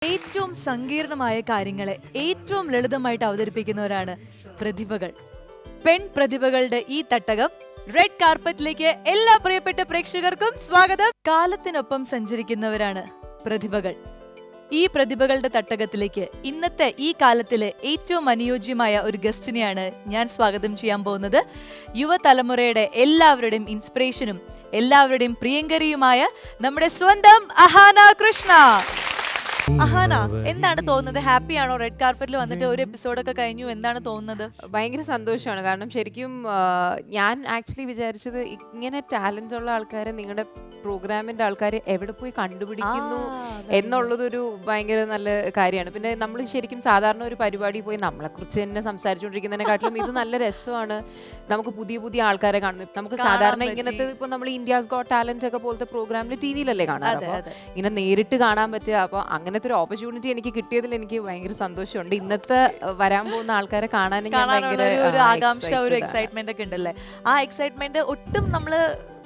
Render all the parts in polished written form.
ഏറ്റവും സങ്കീർണമായ കാര്യങ്ങളെ ഏറ്റവും ലളിതമായിട്ട് അവതരിപ്പിക്കുന്നവരാണ് പ്രതിഭകൾ. പെൺ പ്രതിഭകളുടെ ഈ തട്ടകം റെഡ് കാർപ്പറ്റിലേക്ക് എല്ലാ പ്രിയപ്പെട്ട പ്രേക്ഷകർക്കും സ്വാഗതം. കാലത്തിനൊപ്പം സഞ്ചരിക്കുന്നവരാണ് പ്രതിഭകൾ. ഈ പ്രതിഭകളുടെ തട്ടകത്തിലേക്ക് ഇന്നത്തെ ഈ കാലത്തിലെ ഏറ്റവും അനുയോജ്യമായ ഒരു ഗസ്റ്റിനെയാണ് ഞാൻ സ്വാഗതം ചെയ്യാൻ പോകുന്നത്. യുവതലമുറയുടെ എല്ലാവരുടെയും ഇൻസ്പിറേഷനും എല്ലാവരുടെയും പ്രിയങ്കരിയുമായ നമ്മുടെ സ്വന്തം അഹാന കൃഷ്ണ. അഹാന, എന്താണ് തോന്നുന്നത്? ഹാപ്പി ആണോ? റെഡ് കാർപ്പറ്റിൽ വന്നിട്ട് ഒരു എപ്പിസോഡൊക്കെ കഴിഞ്ഞു, എന്താണ് തോന്നുന്നത്? ഭയങ്കര സന്തോഷമാണ്. കാരണം ശരിക്കും ഞാൻ ആക്ച്വലി വിചാരിച്ചത് ഇങ്ങനെ ടാലന്റ് ഉള്ള ആൾക്കാരെ നിങ്ങളുടെ പ്രോഗ്രാമിന്റെ ആൾക്കാർ എവിടെ പോയി കണ്ടുപിടിക്കുന്നു എന്നുള്ളതൊരു ഭയങ്കര നല്ല കാര്യമാണ്. പിന്നെ നമ്മൾ ശരിക്കും സാധാരണ ഒരു പരിപാടി പോയി നമ്മളെക്കുറിച്ച് തന്നെ സംസാരിച്ചുകൊണ്ടിരിക്കുന്നതിനെക്കാട്ടിലും ഇത് നല്ല രസമാണ്. നമുക്ക് പുതിയ പുതിയ ആൾക്കാരെ കാണുന്നു. നമുക്ക് സാധാരണ ഇങ്ങനത്തെ ഇപ്പൊ നമ്മൾ ഇന്ത്യാസ് ഗോട്ട് ടാലന്റ് ഒക്കെ പോലത്തെ പ്രോഗ്രാമിൽ ടി വിയിലല്ലേ കാണാറ്. അപ്പോൾ ഇങ്ങനെ നേരിട്ട് കാണാൻ പറ്റുക. അപ്പോൾ അങ്ങനത്തെ ഒരു ഓപ്പർച്യൂണിറ്റി എനിക്ക് കിട്ടിയതിൽ എനിക്ക് ഭയങ്കര സന്തോഷമുണ്ട്. ഇന്നത്തെ വരാൻ പോകുന്ന ആൾക്കാരെ കാണാനുള്ള ഒരു ആകാംക്ഷ, ഒരു എക്സൈറ്റ്മെന്റ് ഒക്കെ ഉണ്ടല്ലേ? ആ എക്സൈറ്റ്മെന്റ് ഒട്ടും നമ്മള്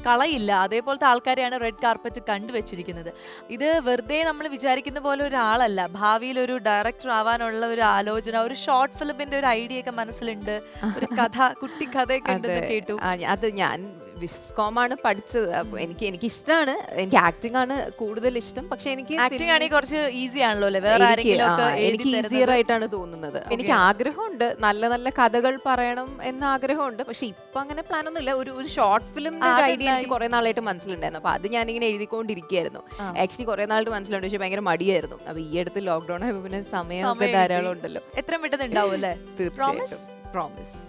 കളയില്ല. അതേപോലത്തെ ആൾക്കാരെയാണ് റെഡ് കാർപ്പറ്റ് കണ്ടുവച്ചിരിക്കുന്നത്. ഇത് വെറുതെ നമ്മൾ വിചാരിക്കുന്ന പോലെ ഒരാളല്ല. ഭാവിയിൽ ഒരു ഡയറക്ടർ ആവാനുള്ള ഒരു ആലോചന, ഒരു ഷോർട്ട് ഫിലിമിന്റെ ഒരു ഐഡിയ ഒക്കെ മനസ്സിലുണ്ട്. ഒരു കഥ, കുട്ടി കഥയൊക്കെ ഉണ്ടെന്ന് കേട്ടു. അത് ഞാൻ വിസ്കോമാണ് പഠിച്ചത്. അപ്പോൾ എനിക്ക് ഇഷ്ടമാണ്. എനിക്ക് ആക്ടിംഗ് ആണ് കൂടുതൽ ഇഷ്ടം. പക്ഷെ എനിക്ക് ആക്ടിംഗ് ആണെങ്കിൽ കുറച്ച് ഈസി ആണല്ലോ അല്ലേ? വേറെ ആരെങ്കിലും എനിക്ക് ഈസിയർ ആയിട്ടാണ് തോന്നുന്നത്. എനിക്ക് ആഗ്രഹമുണ്ട്, നല്ല നല്ല കഥകൾ പറയണം എന്ന ആഗ്രഹമുണ്ട്. പക്ഷെ ഇപ്പൊ അങ്ങനെ പ്ലാൻ ഒന്നും ഇല്ല. ഒരു ഷോർട്ട് ഫിലിമിന്റെ ഐഡിയ എനിക്ക് കുറെ നാളായിട്ട് മനസ്സിലുണ്ടായിരുന്നു. അപ്പൊ അത് ഞാനിങ്ങനെ എഴുതിക്കൊണ്ടിരിക്കുകയായിരുന്നു. ആക്ച്വലി കുറെ നാളായിട്ട് മനസ്സിലുണ്ട്, പക്ഷെ ഭയങ്കര മടിയായിരുന്നു. അപ്പൊ ഈ അടുത്ത് ലോക്ക്ഡൌൺ ആയപ്പോ പിന്നെ സമയമൊക്കെ ധാരാളം ഉണ്ടല്ലോ. എത്രയും പെട്ടെന്ന് ഉണ്ടാവും അല്ലേ? തീർച്ചയായിട്ടും.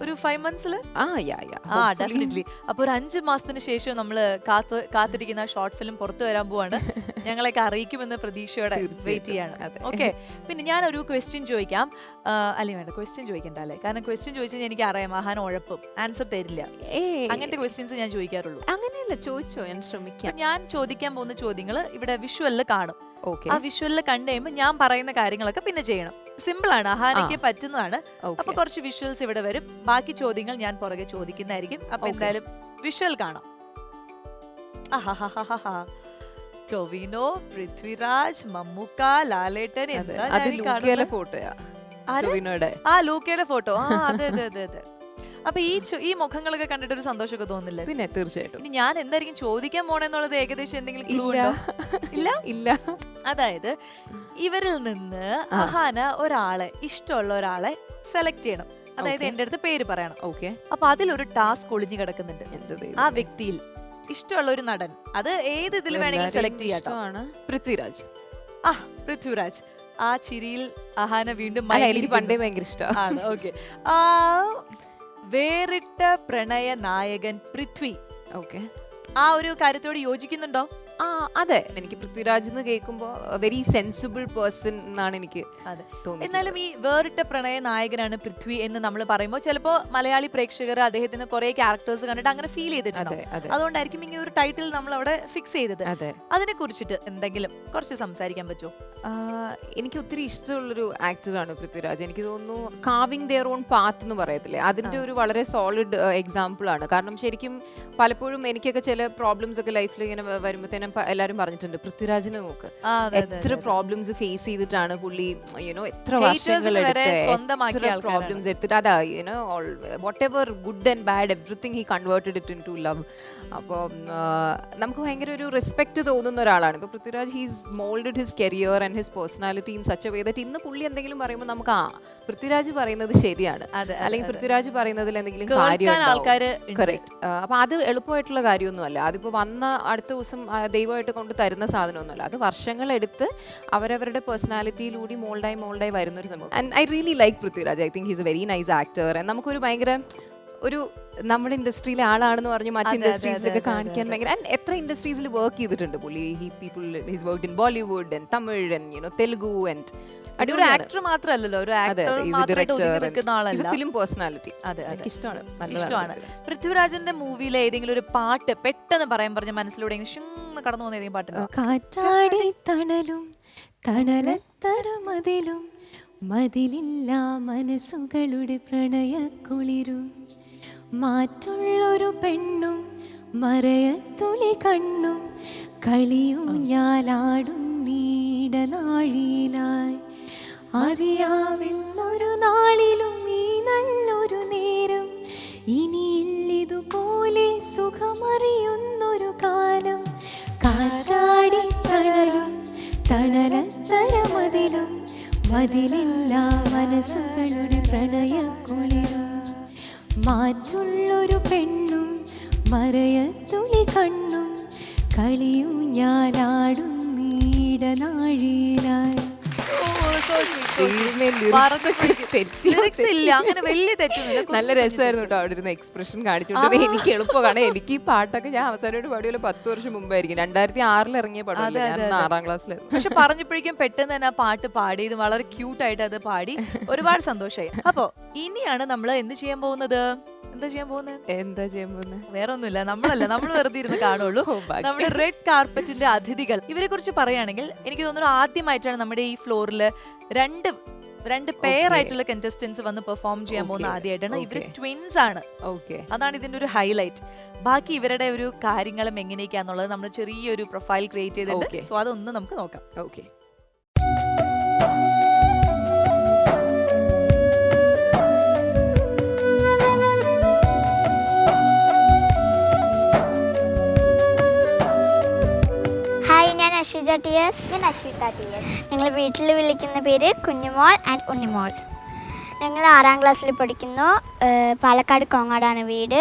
ഒരു 5 months ഡെഫിനറ്റ്ലി. അപ്പൊ ഒരു 5 മാസത്തിന് ശേഷം നമ്മള് കാത്തിരിക്കുന്ന ഷോർട്ട് ഫിലിം പുറത്തു വരാൻ പോവാണ്. ഞങ്ങളൊക്കെ അറിയിക്കുമെന്ന് പ്രതീക്ഷയോടെ വെയിറ്റ് ചെയ്യാണ്. ഓക്കെ, പിന്നെ ഞാൻ ഒരു ക്വസ്റ്റ്യൻ ചോദിക്കാം. അല്ലെങ്കിൽ വേണ്ട, ക്വസ്റ്റ്യൻ ചോദിക്കണ്ട അല്ലേ? കാരണം ക്വസ്റ്റ്യൻ ചോദിച്ചാൽ എനിക്ക് അറിയാം മഹാൻ ഉഴപ്പും, ആൻസർ തരില്ല. അങ്ങനത്തെ ക്വസ്റ്റ്യൻസ് ഞാൻ ചോദിക്കാറുള്ളൂ. അങ്ങനെയല്ല, ചോദിച്ചോ, ഞാൻ ശ്രമിക്കാം. ഞാൻ ചോദിക്കാൻ പോകുന്ന ചോദ്യങ്ങൾ ഇവിടെ വിഷ്വലില് കാണും. ആ വിഷ്വലില് കണ്ടു കഴിയുമ്പോൾ ഞാൻ പറയുന്ന കാര്യങ്ങളൊക്കെ പിന്നെ ചെയ്യണം. സിമ്പിൾ ആണ്, അഹാനയ്ക്ക് പറ്റുന്നതാണ്. അപ്പൊ കുറച്ച് വിഷ്വൽസ് ഇവിടെ വരും. ബാക്കി ചോദ്യങ്ങൾ ഞാൻ പുറകെ ചോദിക്കുന്നതായിരിക്കും. അപ്പൊ എന്തായാലും വിഷ്വൽ കാണാം. ടൊവിനോ, പൃഥ്വിരാജ്, മമ്മൂക്ക, ലാലേട്ടൻ. ലൂക്കയുടെ ഫോട്ടോ. അതെ അതെ അതെ അതെ. അപ്പൊ ഈ മുഖങ്ങളൊക്കെ കണ്ടിട്ട് ഒരു സന്തോഷമൊക്കെ തോന്നില്ലേ? പിന്നെ തീർച്ചയായിട്ടും. ഇനി ഞാൻ എന്തായിരിക്കും ചോദിക്കാൻ പോണെന്നുള്ളത് ഏകദേശം എന്തെങ്കിലും ക്ലൂ ഉണ്ടോ? ഇല്ല. അതായത് ഇവരിൽ നിന്ന് അഹാന ഇഷ്ടമുള്ള ഒരാളെ സെലക്ട് ചെയ്യണം. അതായത് എന്റെ അടുത്ത് പേര് പറയണം. അപ്പൊ അതിലൊരു ടാസ്ക് ഒളിഞ്ഞു കിടക്കുന്നുണ്ട്. ആ വ്യക്തിയിൽ ഇഷ്ടമുള്ള ഒരു നടൻ, അത് ഏത് ഇതിൽ വേണമെങ്കിലും സെലക്ട് ചെയ്യാം. പൃഥ്വിരാജ്. പൃഥ്വിരാജ്. ആ ചിരിയിൽ അഹാന വീണ്ടും എനിക്ക് പണ്ടേ ഭയങ്കര ഇഷ്ടമാണ്. ഓക്കെ. വേറിട്ട പ്രണയ നായകൻ പൃഥ്വി. ആ ഒരു കാര്യത്തോട് യോജിക്കുന്നുണ്ടോ? അതെ, എനിക്ക് പൃഥ്വിരാജ് എന്ന് കേൾക്കുമ്പോൾ വെരി സെൻസിബിൾ പേഴ്സൺ എന്നാണ് എനിക്ക് തോന്നുന്നത്. എന്നാലും ഈ വേറിട്ട പ്രണയ നായകനാണ് പൃഥ്വി എന്ന് നമ്മൾ പറയുമ്പോൾ ചിലപ്പോൾ മലയാളി പ്രേക്ഷകർ അദ്ദേഹത്തിന് കുറെ ക്യാരക്ടേഴ്സ് കണ്ടിട്ട് അങ്ങനെ ഫീൽ ചെയ്തിട്ടുണ്ട്. അതുകൊണ്ടായിരിക്കും ഇങ്ങനെ ഒരു ടൈറ്റിൽ നമ്മൾ അവിടെ ഫിക്സ് ചെയ്തത്. അതിനെ കുറിച്ചിട്ട് എന്തെങ്കിലും കുറച്ച് സംസാരിക്കാൻ പറ്റുമോ? എനിക്ക് ഒത്തിരി ഇഷ്ടമുള്ളൊരു ആക്ടറാണ് പൃഥ്വിരാജ്. എനിക്ക് തോന്നുന്നു കാവിങ് ദെയർ ഓൺ പാത്ത് എന്ന് പറയത്തില്ലേ, അതിന്റെ ഒരു വളരെ സോളിഡ് എക്സാമ്പിൾ ആണ്. കാരണം ശരിക്കും പലപ്പോഴും എനിക്കൊക്കെ ചില പ്രോബ്ലംസ് ഒക്കെ ലൈഫിൽ ഇങ്ങനെ വരുമ്പോഴത്തേനും എല്ലാരും പറഞ്ഞിട്ടുണ്ട്, പൃഥ്വിരാജിനെ നോക്ക്, എത്ര പ്രോബ്ലംസ് ഫേസ് ചെയ്തിട്ടാണ് പുള്ളി, എത്ര വർഷങ്ങൾ പ്രോബ്ലംസ് എടുത്തിട്ട് അതാ whatever good and bad everything he converted it into love. അപ്പോൾ നമുക്ക് ഭയങ്കര ഒരു റെസ്പെക്ട് തോന്നുന്ന ഒരാളാണ് ഇപ്പൊ Prithviraj. He's moulded his career and his personality in such a way that ഇന്ന് പുള്ളി എന്തെങ്കിലും പറയുമ്പോൾ നമുക്ക് പൃഥ്വിരാജ് പറയുന്നത് ശരിയാണ്, അല്ലെങ്കിൽ പൃഥ്വിരാജ് പറയുന്നതിൽ എന്തെങ്കിലും കാര്യം. കറക്റ്റ്. അപ്പൊ അത് എളുപ്പമായിട്ടുള്ള കാര്യമൊന്നുമല്ല. അതിപ്പോ വന്ന അടുത്ത ദിവസം ദൈവമായിട്ട് കൊണ്ട് തരുന്ന സാധനമൊന്നുമല്ല. അത് വർഷങ്ങളെടുത്ത് അവരവരുടെ പേഴ്സണാലിറ്റിയിലൂടെ മോൾഡായി വരുന്ന ഒരു സംഭവം. And I really like Prithviraj. I think he's A very nice actor. നമുക്കൊരു ഭയങ്കര ഒരു നമ്മുടെ ഇൻഡസ്ട്രിയിലെ ആളാണെന്ന് പറഞ്ഞ് മറ്റ് ഇൻഡസ്ട്രീസിലൊക്കെ കാണിക്കാൻ ഭയങ്കര. ആൻഡ് എത്ര ഇൻഡസ്ട്രീസിൽ വർക്ക് ചെയ്തിട്ടുണ്ട് പുള്ളി. His worked in Bollywood and Tamil and Telugu and ഒരു ആക്ടർ മാത്രമല്ലല്ലോ, ഒരു ഫിലിം പേഴ്സണാലിറ്റി. ഇഷ്ടമാണ്. പൃഥ്വിരാജിന്റെ മൂവിയിലെ ഏതെങ്കിലും ഒരു പാട്ട് പെട്ടെന്ന് പറയാൻ പറഞ്ഞ മനസ്സിലൂടെ കടന്നു പോകുന്ന ഏതെങ്കിലും പാട്ടുണ്ടോ? കാറ്റാടി തണലും തണലത്തരമതിലും മതിലില്ല മനസ്സുകളുടെ പ്രണയക്കുളിരും മാറ്റുള്ളൊരു പെണ്ണും മറയത്തുളി കണ്ണും കളിയും ഞാലാടും നീട ഇടനാഴിയിലായി അറിയാമെന്നൊരു നാളിലും ഈ നല്ലൊരു നേരം ഇനിയില്ലിതുപോലെ സുഖമറിയുന്നൊരു കാലം കാറ്റാടി തണലും തണലത്തരമതിലും മതിലില്ല മനസ്സുകളുടെ പ്രണയക്കുളിരും മാറ്റുള്ളൊരു പെണ്ണും മറയത്തുളി കണ്ണും കളിയും ഞാനാടും നീടനാഴിയിലായി. ലിറിക്സ് ഇല്ല, അങ്ങനെ വലിയ തെറ്റൊന്നുമില്ല. നല്ല രസമായിരുന്നു കേട്ടോ അവിടെ ഇരുന്ന് എക്സ്പ്രഷൻ കാണിച്ചുകൊണ്ട്. എനിക്ക് എളുപ്പമാണ്. എനിക്ക് ഈ പാട്ടൊക്കെ ഞാൻ അവസാനമായിട്ട് പാടിയ 10 വർഷം മുമ്പായിരിക്കും. 2006 ഇറങ്ങിയ പാട്ടല്ലേ, ഞാൻ 6ാം ക്ലാസ്സിലായിരുന്നു. പക്ഷെ പറഞ്ഞപ്പോഴേക്കും പെട്ടെന്ന് തന്നെ ആ പാട്ട് പാടിയത് വളരെ ക്യൂട്ടായിട്ട് അത് പാടി, ഒരുപാട് സന്തോഷമായി. അപ്പോ ഇനിയാണ് നമ്മൾ എന്ത് ചെയ്യാൻ പോകുന്നത്? എന്താ ചെയ്യാൻ പോകുന്നത്? വേറെ ഒന്നുമില്ല, നമ്മൾ വെറുതെ ഇരുന്ന് കാണുള്ളൂ. നമ്മുടെ റെഡ് കാർപ്പറ്റിന്റെ അതിഥികൾ, ഇവരെ കുറിച്ച് പറയുകയാണെങ്കിൽ എനിക്ക് തോന്നുന്നു ആദ്യമായിട്ടാണ് നമ്മുടെ ഈ ഫ്ലോറിൽ രണ്ട് പെയർ ആയിട്ടുള്ള കണ്ടസ്റ്റൻസ് വന്ന് പെർഫോം ചെയ്യാൻ പോകുന്ന ആദ്യമായിട്ടാണ്. ഇവര് ട്വിൻസ് ആണ്. അതാണ് ഇതിന്റെ ഒരു ഹൈലൈറ്റ്. ബാക്കി ഇവരുടെ ഒരു കാര്യങ്ങളും എങ്ങനെയൊക്കെയാന്നുള്ളത് നമ്മൾ ചെറിയൊരു പ്രൊഫൈൽ ക്രിയേറ്റ് ചെയ്തിട്ടുണ്ട്. സോ അതൊന്ന് നമുക്ക് നോക്കാം. ഓക്കെ. ഞാൻ അശ്വിത ടി എസ്. ഞാൻ അശ്വിത ടി എസ്. ഞങ്ങൾ വീട്ടിൽ വിളിക്കുന്ന പേര് കുഞ്ഞുമോൾ ആൻഡ് ഉണ്ണിമോൾ. ഞങ്ങൾ 6ാം ക്ലാസ്സിൽ പഠിക്കുന്നു. പാലക്കാട് കോങ്ങാടാണ് വീട്.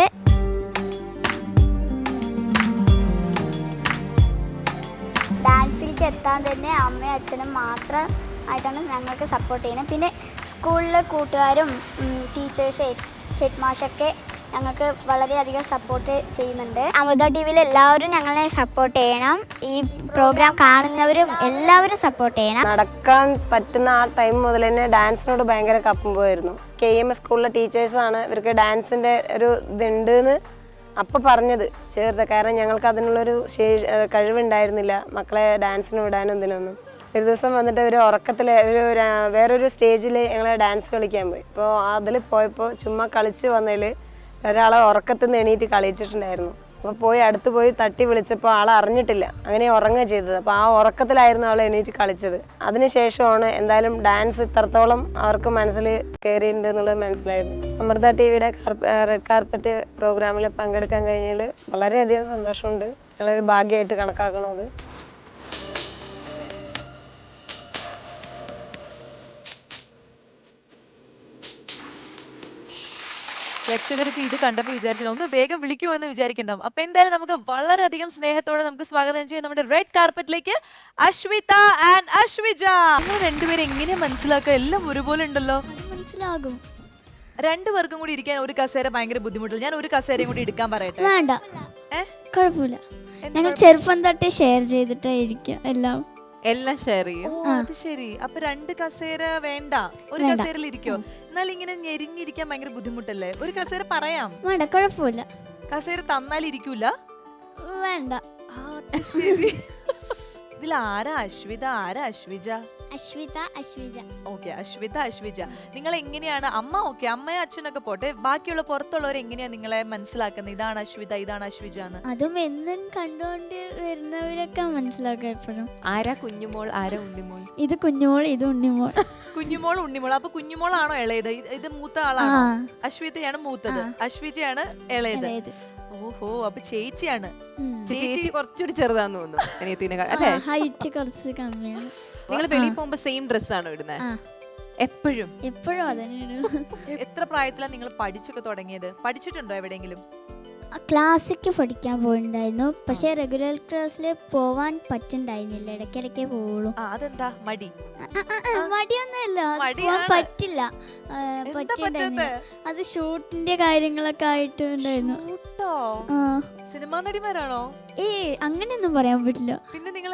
ഡാൻസിലേക്ക് എത്താൻ തന്നെ അമ്മയും അച്ഛനും മാത്രമായിട്ടാണ് ഞങ്ങൾക്ക് സപ്പോർട്ട് ചെയ്യുന്നത്. പിന്നെ സ്കൂളിലെ കൂട്ടുകാരും ടീച്ചേഴ്സ്, ഹെഡ് മാഷൊക്കെ ഞങ്ങൾക്ക് വളരെയധികം സപ്പോർട്ട് ചെയ്യുന്നുണ്ട്. അമൃത ടി വിയിൽ എല്ലാവരും ഞങ്ങളെ സപ്പോർട്ട് ചെയ്യണം. ഈ പ്രോഗ്രാം കാണുന്നവരും എല്ലാവരും സപ്പോർട്ട് ചെയ്യണം. നടക്കാൻ പറ്റുന്ന ആ ടൈം മുതൽ തന്നെ ഡാൻസിനോട് ഭയങ്കര കപ്പുമ്പോയിരുന്നു. KMS സ്കൂളിലെ ടീച്ചേഴ്സാണ് ഇവർക്ക് ഡാൻസിൻ്റെ ഒരു ഇതുണ്ട് എന്ന് അപ്പം പറഞ്ഞത് ചേർത്ത്. കാരണം ഞങ്ങൾക്ക് അതിനുള്ളൊരു കഴിവുണ്ടായിരുന്നില്ല മക്കളെ ഡാൻസിന് വിടാനും ഇതിനൊന്നും. ഒരു ദിവസം വന്നിട്ട് ഒരു ഉറക്കത്തിൽ വേറൊരു സ്റ്റേജിൽ ഞങ്ങൾ ഡാൻസ് കളിക്കാൻ പോയി. അപ്പോൾ അതിൽ പോയപ്പോൾ ചുമ്മാ കളിച്ച് വന്നതിൽ ഒരാളെ ഉറക്കത്തിൽ നിന്ന് എണീറ്റ് കളിച്ചിട്ടുണ്ടായിരുന്നു. അപ്പോൾ അടുത്ത് പോയി തട്ടി വിളിച്ചപ്പോൾ ആളെ അറിഞ്ഞിട്ടില്ല, അങ്ങനെ ഉറങ്ങുക ചെയ്തത്. അപ്പോൾ ആ ഉറക്കത്തിലായിരുന്നു ആൾ എണീറ്റ് കളിച്ചത്. അതിനുശേഷമാണ് എന്തായാലും ഡാൻസ് ഇത്രത്തോളം അവർക്ക് മനസ്സിൽ കയറിയിട്ടുണ്ട് എന്നുള്ളത് മനസ്സിലായത്. അമൃത TVയുടെ റെഡ് കാർപ്പറ്റ് പ്രോഗ്രാമിൽ പങ്കെടുക്കാൻ കഴിഞ്ഞതിൽ വളരെയധികം സന്തോഷമുണ്ട്. ഞങ്ങളൊരു ഭാഗ്യമായിട്ട് കണക്കാക്കണത്. പ്രേക്ഷകർക്ക് ഇത് കണ്ടപ്പോൾ വിചാരിച്ചില്ല, ഒന്ന് വേഗം വിളിക്കുമെന്ന് വിചാരിക്കണ്ടാവും. അപ്പൊ എന്തായാലും നമുക്ക് വളരെയധികം സ്നേഹത്തോടെ നമുക്ക് സ്വാഗതം ചെയ്യാം നമ്മുടെ റെഡ് കാർപ്പറ്റിലേക്ക് അശ്വിത ആൻഡ് അശ്വിജ. നിങ്ങൾ രണ്ടുപേരും എങ്ങനെയാ മനസ്സിലാക്കുക? എല്ലാം ഒരുപോലെ ഉണ്ടല്ലോ. മനസ്സിലാകും. രണ്ടുപേർക്കും കൂടി ഇരിക്കാൻ ഒരു കസേര ഭയങ്കര ബുദ്ധിമുട്ടില്ല. ഞാൻ ഒരു കസേരയും കൂടി എടുക്കാൻ പറയട്ടെ? വേണ്ട, കുഴപ്പമില്ല. ഞങ്ങൾ ചെറുപ്പം തൊട്ടേ ഷെയർ ചെയ്തിട്ടായിരിക്കും എല്ലാം ഷെയർ ചെയ്യും. അത് ശരി. അപ്പൊ 2 കസേര വേണ്ട, ഒരു കസേരയിൽ ഇരിക്കോ? എന്നാൽ ഇങ്ങനെ ഞെരിഞ്ഞിരിക്കാൻ ഭയങ്കര ബുദ്ധിമുട്ടല്ലേ? ഒരു കസേര പറയാം. വേണ്ട, കുഴപ്പമില്ല. കസേര തന്നാൽ ഇരിക്കൂല? വേണ്ട. ഇതിൽ ആരാ അശ്വിത, ആരാ അശ്വിജ? അശ്വിത, അശ്വിജ. ഓക്കെ, അശ്വിത, അശ്വിജ. നിങ്ങൾ എങ്ങനെയാണ് അമ്മ? ഓക്കെ, അമ്മയും അച്ഛനൊക്കെ പോട്ടെ, ബാക്കിയുള്ള പുറത്തുള്ളവർ എങ്ങനെയാ നിങ്ങളെ മനസ്സിലാക്കുന്നത്? ഇതാണ് അശ്വിത, ഇതാണ് അശ്വിജ എന്ന്? അതും എന്നും കണ്ടുകൊണ്ട് വരുന്നവരൊക്കെ മനസ്സിലാക്കുക എപ്പോഴും. ആരാ കുഞ്ഞുമോൾ, ആരാ ഉണ്ണിമോൾ? ഇത് കുഞ്ഞുമോൾ, ഇത് ഉണ്ണിമോൾ. കുഞ്ഞുമോൾ, ഉണ്ണിമോൾ. അപ്പൊ കുഞ്ഞുമോളാണോ ഇളയത്? ഇത് മൂത്ത ആളാണോ? അശ്വിതയാണ് മൂത്തത്, അശ്വിജയാണ് ഇളയത്. ഓഹോ, അപ്പൊ ചേച്ചിയാണ്. ചേച്ചി കുറച്ചുകൂടി ചെറുതാന്ന് തോന്നുന്നു അനിയത്തിനെ അല്ലേ? ഹൈറ്റ് കുറച്ച് കമ്മിയാണ്. നിങ്ങൾ വെളിയിൽ പോകുമ്പോ സെയിം ഡ്രസ് ആണോ ഇടുന്നത്? എപ്പോഴും അതന്നെയാണ്. എത്ര പ്രായത്തിലാണ് നിങ്ങൾ പഠിച്ചൊക്കെ തുടങ്ങിയത്? പഠിച്ചിട്ടുണ്ടോ എവിടെയെങ്കിലും? ക്ലാസ്സിക്ക് പഠിക്കാൻ പോയിട്ടുണ്ടായിരുന്നു, പക്ഷെ റെഗുലർ ക്ലാസ്സിൽ പോവാൻ പറ്റുണ്ടായിരുന്നില്ല. ഇടയ്ക്കിടയ്ക്കേ പോവുള്ളൂ. അതെന്താ? മടിയൊന്നുമില്ല, പോവാൻ പറ്റില്ല. പറ്റിണ്ടായിരുന്നില്ല. അത് ഷൂട്ടിന്റെ കാര്യങ്ങളൊക്കെ ആയിട്ടുണ്ടായിരുന്നു. സിനിമാ നടിമാരാണോ? അങ്ങനെയൊന്നും പറയാൻ പറ്റില്ല. പിന്നെ നിങ്ങൾ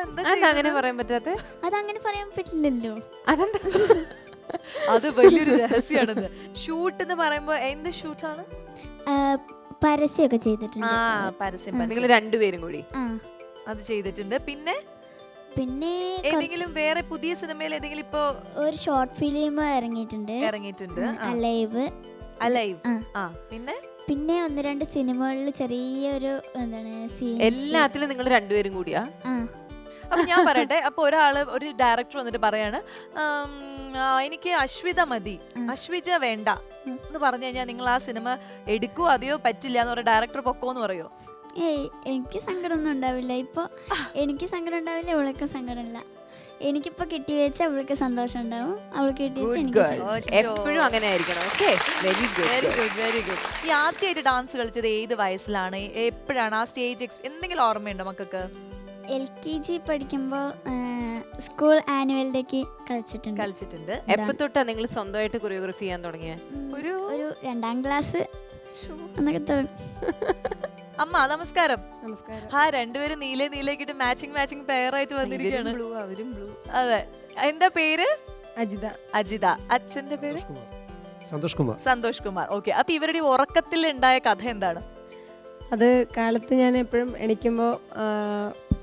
അങ്ങനെ പറയാൻ പറ്റാത്ത? അതങ്ങനെ പറയാൻ പറ്റില്ലല്ലോ. അതെന്താ? അത് വലിയൊരു രഹസ്യമാണെന്ന്. ഷൂട്ട് എന്ന് പറയുമ്പോ എന്ത് ഷൂട്ടാണ്? പരസ്യമൊക്കെ ചെയ്തിട്ടുണ്ട്. പരസ്യം. നിങ്ങൾ രണ്ടുപേരും കൂടി അത് ചെയ്തിട്ടുണ്ട്. പിന്നെ ഏതെങ്കിലും വേറെ പുതിയ സിനിമയിൽ ഏതെങ്കിലും ഇപ്പോ ഒരു ഷോർട്ട് ഫിലിം ഇറങ്ങിയിട്ടുണ്ട്. അലൈവ്. പിന്നെ 1-2 സിനിമകളിൽ ചെറിയൊരു എന്താണ് എല്ലാത്തിലും നിങ്ങൾ രണ്ടുപേരും കൂടിയാ? അപ്പൊ ഞാൻ പറയട്ടെ, അപ്പൊ ഒരു ഡയറക്ടർ വന്നിട്ട് പറയാണ് എനിക്ക് അശ്വിത മതി, അശ്വിജ വേണ്ട എന്ന് പറഞ്ഞു കഴിഞ്ഞാൽ നിങ്ങൾ ആ സിനിമ എടുക്കുവോ അതെയോ പറ്റില്ല എന്ന് പറഞ്ഞ ഡയറക്ടർ പൊക്കോന്ന് പറയോ? ഏയ് എനിക്ക് സങ്കടമൊന്നും ഉണ്ടാവില്ല. ഇപ്പോൾ എനിക്ക് സങ്കടം ഉണ്ടാവില്ല, അവൾക്ക് സങ്കടമില്ല. എനിക്കിപ്പോൾ കിട്ടി വെച്ചാൽ അവൾക്ക് സന്തോഷം ഉണ്ടാവും, അവൾക്ക് കിട്ടി വെച്ചാൽ എനിക്ക് സന്തോഷം. എപ്പോഴും അങ്ങനെ ആയിരിക്കണം. Okay, very good. Very good. ഈ ആദ്യമായിട്ട് ഡാൻസ് കളിച്ചത് ഏത് വയസ്സിലാണ്, എപ്പോഴാണ് ആ സ്റ്റേജ് എന്തെങ്കിലും ഓർമ്മയുണ്ടോ മക്കൾക്ക്? LKG പഠിക്കുമ്പോൾ സ്കൂൾ ആനുവൽ ഡേക്ക് കളിച്ചിട്ടുണ്ട്. എപ്പോ തൊട്ടാ നിങ്ങൾ സ്വന്തമായിട്ട് കൊറിയോഗ്രാഫി ചെയ്യാൻ തുടങ്ങിയ? ഒരു 2ാം ക്ലാസ് എന്നൊക്കെ തുടങ്ങി. അമ്മ നമസ്കാരം. നമസ്കാരം. രണ്ടുപേരും നീലേക്കിട്ട് മാച്ചിങ് പെയറായിട്ട് വന്നിരിക്കുകയാണ്. അവരും ബ്ലൂ. അതെ, എന്താ പേര്? അജിത. അച്ഛന്റെ പേര് സന്തോഷ് കുമാർ. ഓക്കെ. അപ്പൊ ഇവരുടെ ഉറക്കത്തിൽ ഉണ്ടായ കഥ എന്താണ്? അത് കാലത്ത് ഞാൻ എപ്പോഴും എണീക്കുമ്പോൾ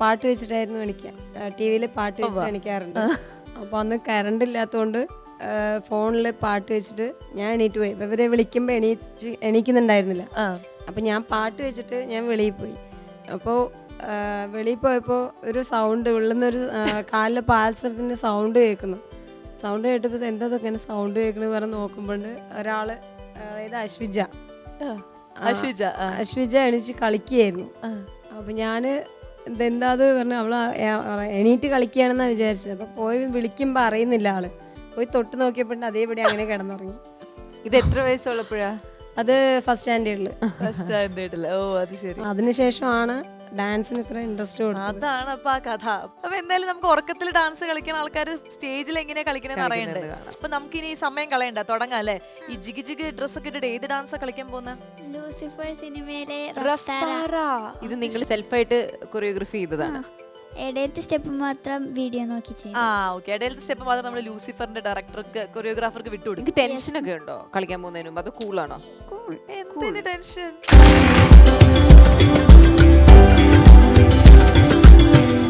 പാട്ട് വെച്ചിട്ടായിരുന്നു എണീക്കുക. TV-യിൽ പാട്ട് വെച്ചിട്ട് എണീക്കാറുണ്ട്. അപ്പോൾ അന്ന് കറണ്ട് ഇല്ലാത്തതുകൊണ്ട് ഫോണിൽ പാട്ട് വെച്ചിട്ട് ഞാൻ എണീറ്റ് പോയി. ഇവരെ വിളിക്കുമ്പോൾ എണീക്കുന്നുണ്ടായിരുന്നില്ല. അപ്പോൾ ഞാൻ പാട്ട് വെച്ചിട്ട് ഞാൻ വെളിയിൽ പോയി. അപ്പോൾ വെളിയിൽ പോയപ്പോൾ ഒരു സൗണ്ട് ഉള്ളുന്നൊരു കാലിലെ പാൽസരത്തിൻ്റെ സൗണ്ട് കേൾക്കുന്നു. സൗണ്ട് കേട്ടപ്പോൾ എന്താ ഇങ്ങനെ സൗണ്ട് കേൾക്കുന്നത് പറഞ്ഞ് നോക്കുമ്പോൾ ഒരാൾ, അതായത് അശ്വിജ എണീച്ച് കളിക്കുകയായിരുന്നു. അപ്പം ഞാൻ ഇതെന്താ അത് പറഞ്ഞ് അവൾ എണീറ്റ് കളിക്കുകയാണെന്നാണ് വിചാരിച്ചത്. അപ്പോൾ പോയി വിളിക്കുമ്പോൾ അറിയുന്നില്ല ആള്. പോയി തൊട്ട് നോക്കിയപ്പോൾ അതേപടി അങ്ങനെ കിടന്നുറങ്ങി. ഇത് എത്ര വയസ്സുള്ളപ്പോഴാ? അത് ഫസ്റ്റ് സ്റ്റാൻഡേർഡിൽ. ഓ അത് ശരി. അതിനുശേഷമാണ് ഡാൻസിന് ഇത്ര ഇൻട്രസ്റ്റ് കൊടുത്തത്. അതാണ് അപ്പൊ ആ കഥ. അപ്പൊ എന്തായാലും നമുക്ക് ഉറക്കത്തിൽ ഡാൻസ് കളിക്കുന്ന ആൾക്കാർ സ്റ്റേജിൽ എങ്ങനെയാ കളിക്കണെന്ന് അറിയണ്ടേ? അപ്പൊ നമുക്ക് ഇനി സമയം കളയണ്ട, തുടങ്ങാം അല്ലേ? ഈ ജിഗ് ഡ്രസ് ഒക്കെ ഇട്ടിട്ട് ഏത് ഡാൻസാ കളിക്കാൻ പോകുന്ന? ലൂസിഫർ സിനിമയിലെ ഇത് നിങ്ങൾ സെൽഫായിട്ട് കൊറിയോഗ്രാഫി ചെയ്തതാണ്? ഇടയത്തെ സ്റ്റെപ്പ് മാത്രം വീഡിയോ നോക്കി ചെയ്യും. ഓക്കെ. ഇടയിലത്തെ സ്റ്റെപ്പ് മാത്രം നമ്മൾ ലൂസിഫറിന്റെ ഡയറക്ടർക്ക് കൊറിയോഗ്രാഫർക്ക് വിട്ടുകൊടുക്കും. നിങ്ങൾക്ക് ടെൻഷനൊക്കെ ഉണ്ടോ കളിക്കാൻ പോകുന്നതിന് മുമ്പ്? അത് കൂളാണോ? എന്തിന് ടെൻഷൻ?